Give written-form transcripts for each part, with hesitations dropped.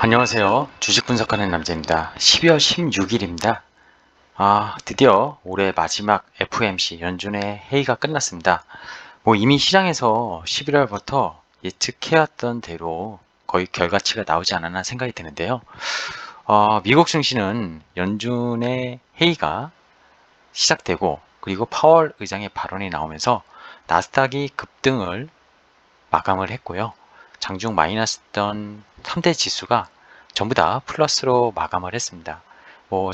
안녕하세요. 주식 분석하는 남자입니다. 12월 16일입니다. 드디어 올해 마지막 FOMC 연준의 회의가 끝났습니다. 이미 시장에서 11월부터 예측해왔던 대로 거의 결과치가 나오지 않았나 생각이 드는데요. 미국 증시는 연준의 회의가 시작되고 그리고 파월 의장의 발언이 나오면서 나스닥이 급등을 마감을 했고요. 장중 마이너스던 3대 지수가 전부 다 플러스로 마감을 했습니다.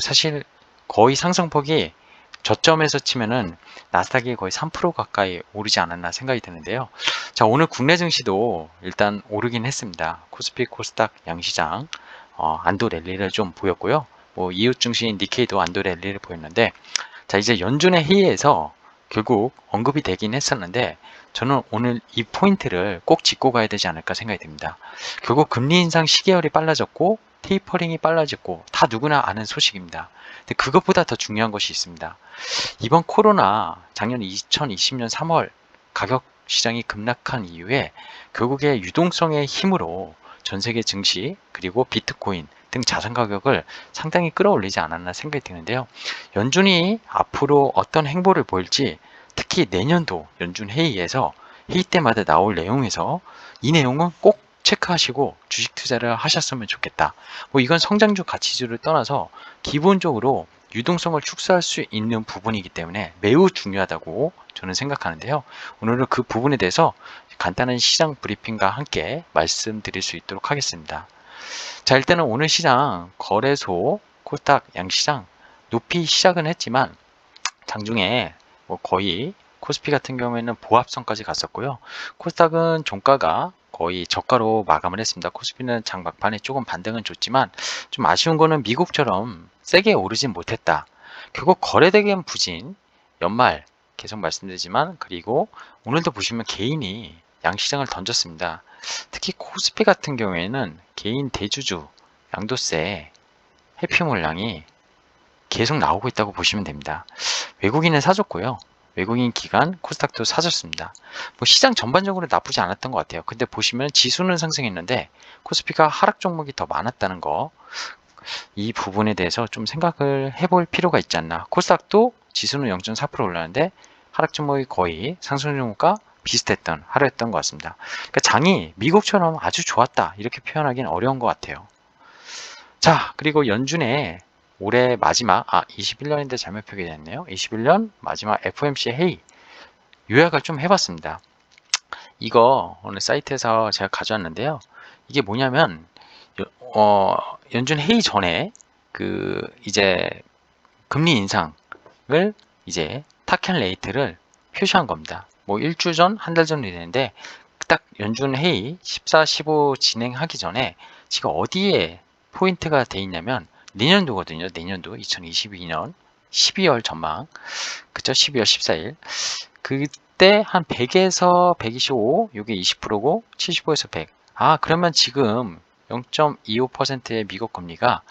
사실 거의 상승폭이 저점에서 치면은 나스닥이 거의 3% 가까이 오르지 않았나 생각이 드는데요. 자, 오늘 국내 증시도 일단 오르긴 했습니다. 코스피, 코스닥 양시장 안도 랠리를 좀 보였고요. 이웃 증시인 니케이도 안도 랠리를 보였는데, 자, 이제 연준의 회의에서 결국 언급이 되긴 했었는데 저는 오늘 이 포인트를 꼭 짚고 가야 되지 않을까 생각이 듭니다. 결국 금리 인상 시계열이 빨라졌고 테이퍼링이 빨라졌고 다 누구나 아는 소식입니다. 근데 그것보다 더 중요한 것이 있습니다. 이번 코로나 작년 2020년 3월 가격 시장이 급락한 이후에 결국에 유동성의 힘으로 전 세계 증시 그리고 비트코인 등 자산 가격을 상당히 끌어올리지 않았나 생각이 드는데요. 연준이 앞으로 어떤 행보를 보일지 특히 내년도 연준 회의에서 회의 때마다 나올 내용에서 이 내용은 꼭 체크하시고 주식 투자를 하셨으면 좋겠다. 이건 성장주 가치주를 떠나서 기본적으로 유동성을 축소할 수 있는 부분이기 때문에 매우 중요하다고 저는 생각하는데요. 오늘은 그 부분에 대해서 간단한 시장 브리핑과 함께 말씀드릴 수 있도록 하겠습니다. 자, 일단은 오늘 시장 거래소 코스닥 양시장 높이 시작은 했지만 장중에 거의 코스피 같은 경우에는 보합선까지 갔었고요. 코스닥은 종가가 거의 저가로 마감을 했습니다. 코스피는 장 막판에 조금 반등은 줬지만 좀 아쉬운 거는 미국처럼 세게 오르진 못했다. 결국 거래대금 부진 연말 계속 말씀드리지만 그리고 오늘도 보시면 개인이 양시장을 던졌습니다. 특히 코스피 같은 경우에는 개인 대주주 양도세 회피 물량이 계속 나오고 있다고 보시면 됩니다. 외국인은 사줬고요. 외국인 기관 코스닥도 사줬습니다. 시장 전반적으로 나쁘지 않았던 것 같아요. 근데 보시면 지수는 상승했는데 코스피가 하락 종목이 더 많았다는 거, 이 부분에 대해서 좀 생각을 해볼 필요가 있지 않나. 코스닥도 지수는 0.4% 올랐는데 하락 종목이 거의 상승 종목과 비슷했던 하루였던 것 같습니다. 그러니까 장이 미국처럼 아주 좋았다 이렇게 표현하기는 어려운 것 같아요. 자, 그리고 연준의 올해 마지막 21년인데 잘못 표기됐네요. 21년 마지막 FOMC 회의 요약을 좀 해봤습니다. 이거 오늘 사이트에서 제가 가져왔는데요. 이게 뭐냐면 연준 회의 전에 이제 금리 인상을 이제 타켓 레이트를 표시한 겁니다. 일주 전, 한 달 전이 되는데 딱 연준 회의 14, 15 진행하기 전에 지금 어디에 포인트가 돼 있냐면 내년도거든요. 내년도 2022년 12월 전망. 그쵸? 12월 14일. 그때 한 100에서 125, 이게 20%고 75에서 100. 그러면 지금 0.25%의 미국 금리가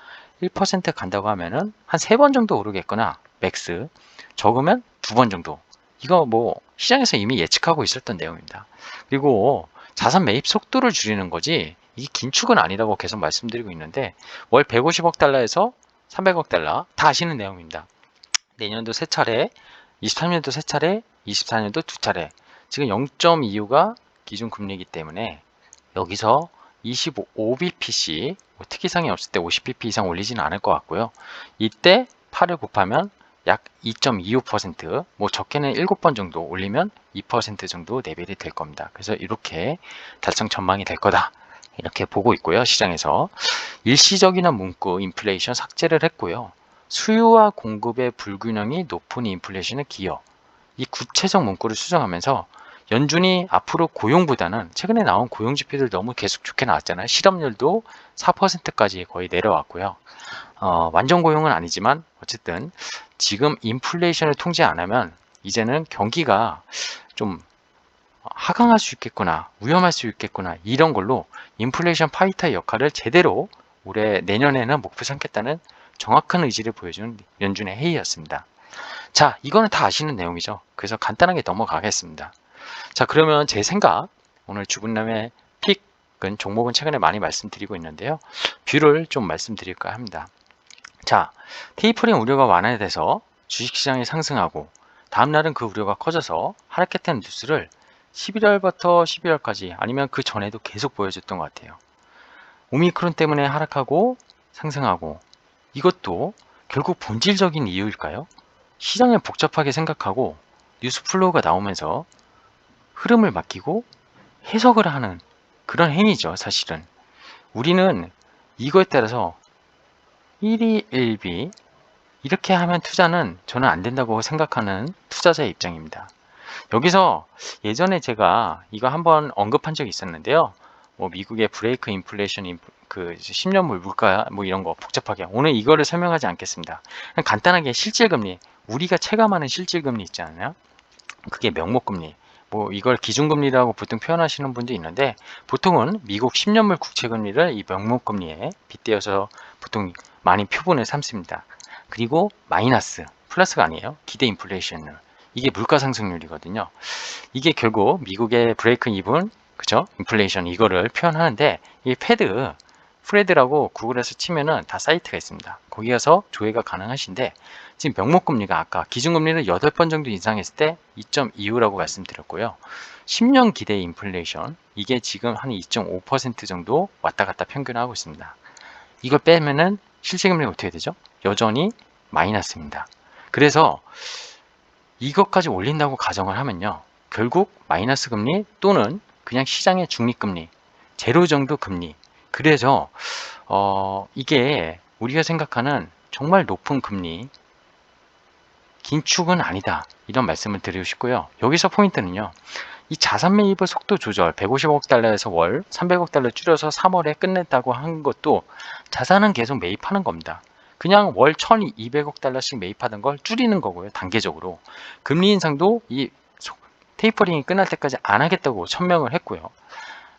1% 간다고 하면은 한 3번 정도 오르겠구나. 맥스. 적으면 2번 정도. 이거 시장에서 이미 예측하고 있었던 내용입니다. 그리고 자산 매입 속도를 줄이는 거지 이게 긴축은 아니라고 계속 말씀드리고 있는데 월 150억 달러에서 300억 달러 다 아시는 내용입니다. 내년도 3차례, 23년도 3차례, 24년도 2차례. 지금 0.25가 기준금리이기 때문에 여기서 25bp씩 특이사항이 없을 때 50bp 이상 올리지는 않을 것 같고요. 이때 8을 곱하면 약 2.25%, 적게는 7번 정도 올리면 2% 정도 레벨이 될 겁니다. 그래서 이렇게 달성 전망이 될 거다. 이렇게 보고 있고요. 시장에서 일시적이나 문구 인플레이션 삭제를 했고요. 수요와 공급의 불균형이 높은 인플레이션의 기여. 이 구체적 문구를 수정하면서 연준이 앞으로 고용보다는 최근에 나온 고용 지표들 너무 계속 좋게 나왔잖아요. 실업률도 4%까지 거의 내려왔고요. 완전 고용은 아니지만 어쨌든 지금 인플레이션을 통제 안 하면 이제는 경기가 좀 하강할 수 있겠구나, 위험할 수 있겠구나, 이런 걸로 인플레이션 파이터의 역할을 제대로 올해 내년에는 목표 삼겠다는 정확한 의지를 보여준 연준의 회의였습니다. 자, 이거는 다 아시는 내용이죠. 그래서 간단하게 넘어가겠습니다. 자, 그러면 제 생각, 오늘 주분남의 픽은 종목은 최근에 많이 말씀드리고 있는데요. 뷰를 좀 말씀드릴까 합니다. 자, 테이퍼링 우려가 완화돼서 주식시장이 상승하고 다음날은 그 우려가 커져서 하락했다는 뉴스를 11월부터 12월까지 아니면 그 전에도 계속 보여줬던 것 같아요. 오미크론 때문에 하락하고 상승하고, 이것도 결국 본질적인 이유일까요? 시장을 복잡하게 생각하고 뉴스 플로우가 나오면서 흐름을 맡기고 해석을 하는 그런 행위죠. 사실은 우리는 이거에 따라서 1위 1비 이렇게 하면 투자는 저는 안 된다고 생각하는 투자자의 입장입니다. 여기서 예전에 제가 이거 한번 언급한 적이 있었는데요. 뭐 미국의 브레이크 인플레이션, 그 10년물 물가 뭐 이런 거 복잡하게 오늘 이거를 설명하지 않겠습니다. 그냥 간단하게 실질금리, 우리가 체감하는 실질금리 있지 않나요? 그게 명목금리, 뭐 이걸 기준금리라고 보통 표현하시는 분도 있는데, 보통은 미국 10년물 국채금리를 이 명목금리에 빗대어서 보통 많이 표본을 삼습니다. 그리고 마이너스, 플러스가 아니에요. 기대 인플레이션을, 이게 물가 상승률이거든요. 이게 결국 미국의 브레이크 이븐, 그죠? 인플레이션, 이거를 표현하는데, 이 프레드라고 구글에서 치면은 다 사이트가 있습니다. 거기 가서 조회가 가능하신데, 지금 명목금리가 아까 기준금리를 8번 정도 인상했을 때 2.25라고 말씀드렸고요. 10년 기대 인플레이션, 이게 지금 한 2.5% 정도 왔다 갔다 평균하고 있습니다. 이걸 빼면은 실질금리가 어떻게 되죠? 여전히 마이너스입니다. 그래서 이것까지 올린다고 가정을 하면요, 결국 마이너스 금리 또는 그냥 시장의 중립금리, 제로 정도 금리. 그래서 이게 우리가 생각하는 정말 높은 금리, 긴축은 아니다, 이런 말씀을 드리고 싶고요. 여기서 포인트는요, 이 자산 매입의 속도 조절, 150억 달러에서 월 300억 달러 줄여서 3월에 끝냈다고 한 것도 자산은 계속 매입하는 겁니다. 그냥 월 1200억 달러씩 매입하던 걸 줄이는 거고요. 단계적으로 금리 인상도 이 테이퍼링이 끝날 때까지 안 하겠다고 천명을 했고요.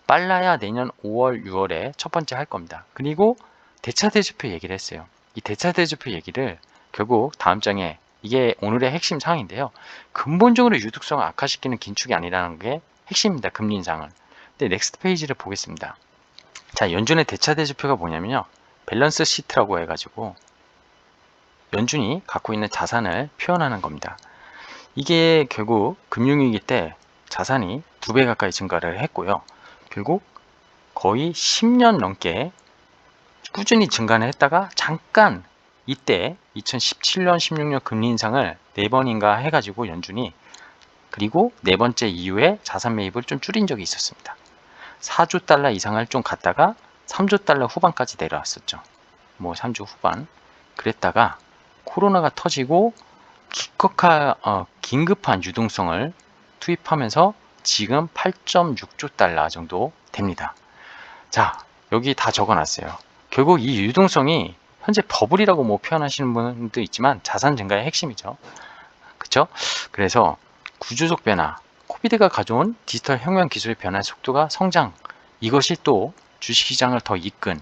빨라야 내년 5월 6월에 첫 번째 할 겁니다. 그리고 대차대조표 얘기를 했어요. 이 대차대조표 얘기를 결국 다음 장에, 이게 오늘의 핵심 사항인데요, 근본적으로 유동성을 악화시키는 긴축이 아니라는 게 핵심입니다. 금리 인상은. 근데 넥스트 페이지를 보겠습니다. 자, 연준의 대차대조표가 뭐냐면요, 밸런스 시트라고 해가지고 연준이 갖고 있는 자산을 표현하는 겁니다. 이게 결국 금융위기 때 자산이 2배 가까이 증가를 했고요. 결국 거의 10년 넘게 꾸준히 증가를 했다가 잠깐 이때 2017년 16년 금리 인상을 4번인가 해가지고 연준이, 그리고 네 번째 이후에 자산 매입을 좀 줄인 적이 있었습니다. 4조 달러 이상을 좀 갔다가 3조 달러 후반까지 내려왔었죠. 뭐 3조 후반 그랬다가 코로나가 터지고 긴급한 유동성을 투입하면서 지금 8.6조 달러 정도 됩니다. 자, 여기 다 적어놨어요. 결국 이 유동성이 현재 버블이라고 뭐 표현하시는 분도 있지만 자산 증가의 핵심이죠. 그렇죠? 그래서 구조적 변화, 코비드가 가져온 디지털 혁명 기술의 변화의 속도가 성장, 이것이 또 주식시장을 더 이끈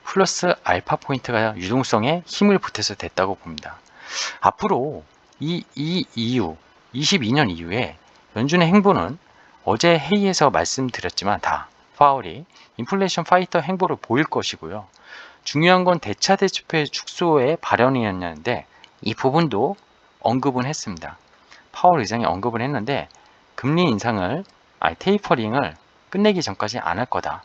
플러스 알파 포인트가 유동성에 힘을 보태서 됐다고 봅니다. 앞으로 이 이후 22년 이후에 연준의 행보는 어제 회의에서 말씀드렸지만 다 파월이 인플레이션 파이터 행보를 보일 것이고요. 중요한 건 대차대조표의 축소의 발언이었는데 이 부분도 언급은 했습니다. 파월 의장이 언급을 했는데 금리 인상을, 테이퍼링을 끝내기 전까지 안 할 거다.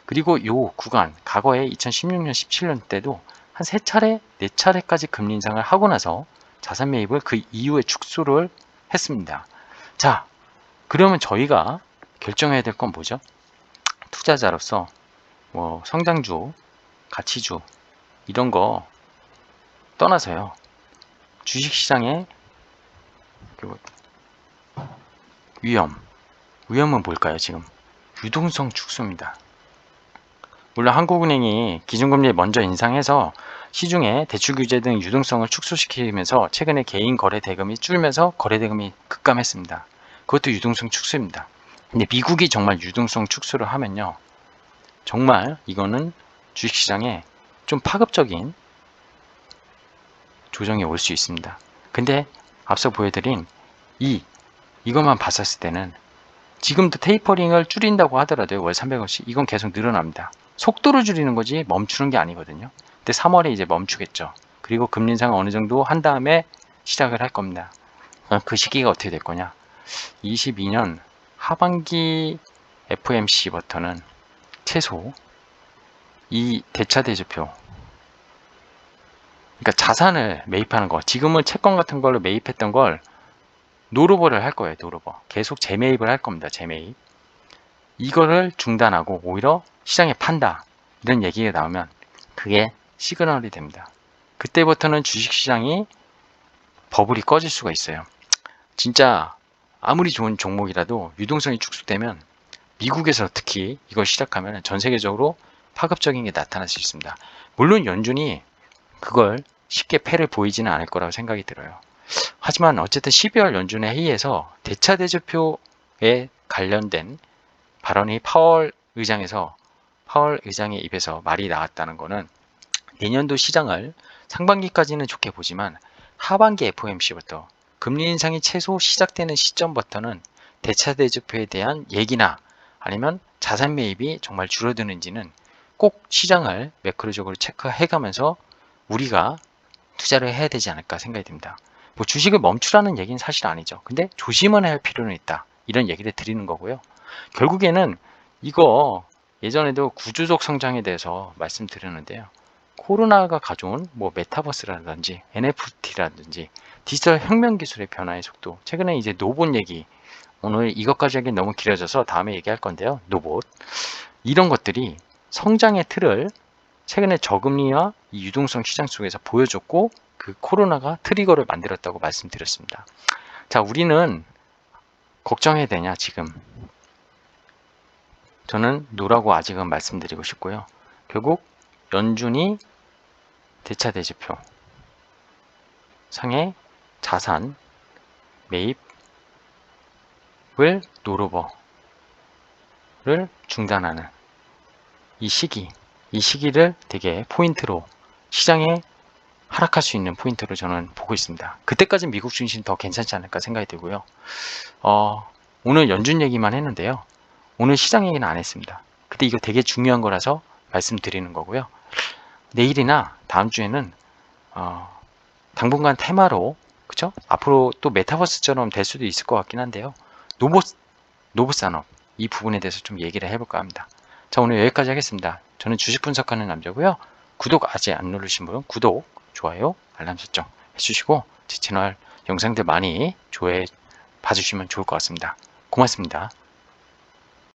그리고 요 구간, 과거에 2016년, 17년 때도 한 3차례, 4차례까지 금리 인상을 하고 나서 자산 매입을 그 이후에 축소를 했습니다. 자, 그러면 저희가 결정해야 될 건 뭐죠? 투자자로서 뭐 성장주, 가치주 이런 거 떠나서요, 주식시장의 위험은 뭘까요? 지금 유동성 축소입니다. 물론 한국은행이 기준금리 먼저 인상해서 시중에 대출 규제 등 유동성을 축소시키면서 최근에 개인 거래 대금이 줄면서 거래 대금이 급감했습니다. 그것도 유동성 축소입니다. 근데 미국이 정말 유동성 축소를 하면요, 정말 이거는 주식시장에 좀 파급적인 조정이 올 수 있습니다. 근데 앞서 보여드린 이것만 봤었을 때는 지금도 테이퍼링을 줄인다고 하더라도 월 300원씩 이건 계속 늘어납니다. 속도를 줄이는 거지 멈추는 게 아니거든요. 근데 3월에 이제 멈추겠죠. 그리고 금리 인상 어느 정도 한 다음에 시작을 할 겁니다. 그 시기가 어떻게 될 거냐? 22년 하반기 FOMC부터는 최소 이 대차대조표, 그러니까 자산을 매입하는 거, 지금은 채권 같은 걸로 매입했던 걸 노르버를 할 거예요. 노르버. 계속 재매입을 할 겁니다. 재매입. 이거를 중단하고 오히려 시장에 판다. 이런 얘기가 나오면 그게 시그널이 됩니다. 그때부터는 주식시장이 버블이 꺼질 수가 있어요. 진짜 아무리 좋은 종목이라도 유동성이 축소되면 미국에서 특히 이걸 시작하면 전 세계적으로 파급적인 게 나타날 수 있습니다. 물론 연준이 그걸 쉽게 패를 보이지는 않을 거라고 생각이 들어요. 하지만 어쨌든 12월 연준의 회의에서 대차대조표에 관련된 발언이 파월 의장의 입에서 말이 나왔다는 것은 내년도 시장을 상반기까지는 좋게 보지만 하반기 FOMC부터 금리 인상이 최소 시작되는 시점부터는 대차대조표에 대한 얘기나 아니면 자산 매입이 정말 줄어드는지는 꼭 시장을 매크로적으로 체크해가면서 우리가 투자를 해야 되지 않을까 생각이 듭니다. 뭐 주식을 멈추라는 얘기는 사실 아니죠. 근데 조심은 할 필요는 있다. 이런 얘기를 드리는 거고요. 결국에는 이거 예전에도 구조적 성장에 대해서 말씀드렸는데요. 코로나가 가져온 뭐 메타버스라든지 NFT라든지 디지털 혁명 기술의 변화의 속도, 최근에 이제 노봇 얘기, 오늘 이것까지 하기 너무 길어져서 다음에 얘기할 건데요. 노봇, 이런 것들이 성장의 틀을 최근에 저금리와 이 유동성 시장 속에서 보여줬고 그 코로나가 트리거를 만들었다고 말씀드렸습니다. 자, 우리는 걱정해야 되냐 지금? 저는 노라고 아직은 말씀드리고 싶고요. 결국 연준이 대차대조표 상의 자산 매입을 노르버를 중단하는 이 시기를 되게 포인트로 시장에 하락할 수 있는 포인트로 저는 보고 있습니다. 그때까지는 미국 증시는 더 괜찮지 않을까 생각이 들고요. 오늘 연준 얘기만 했는데요. 오늘 시장 얘기는 안 했습니다. 근데 이거 되게 중요한 거라서 말씀드리는 거고요. 내일이나 다음 주에는 당분간 테마로, 그쵸? 앞으로 또 메타버스처럼 될 수도 있을 것 같긴 한데요. 로봇 산업, 이 부분에 대해서 좀 얘기를 해볼까 합니다. 자, 오늘 여기까지 하겠습니다. 저는 주식 분석하는 남자고요. 구독 아직 안 누르신 분 구독, 좋아요, 알람 설정 해주시고 제 채널 영상들 많이 봐주시면 좋을 것 같습니다. 고맙습니다.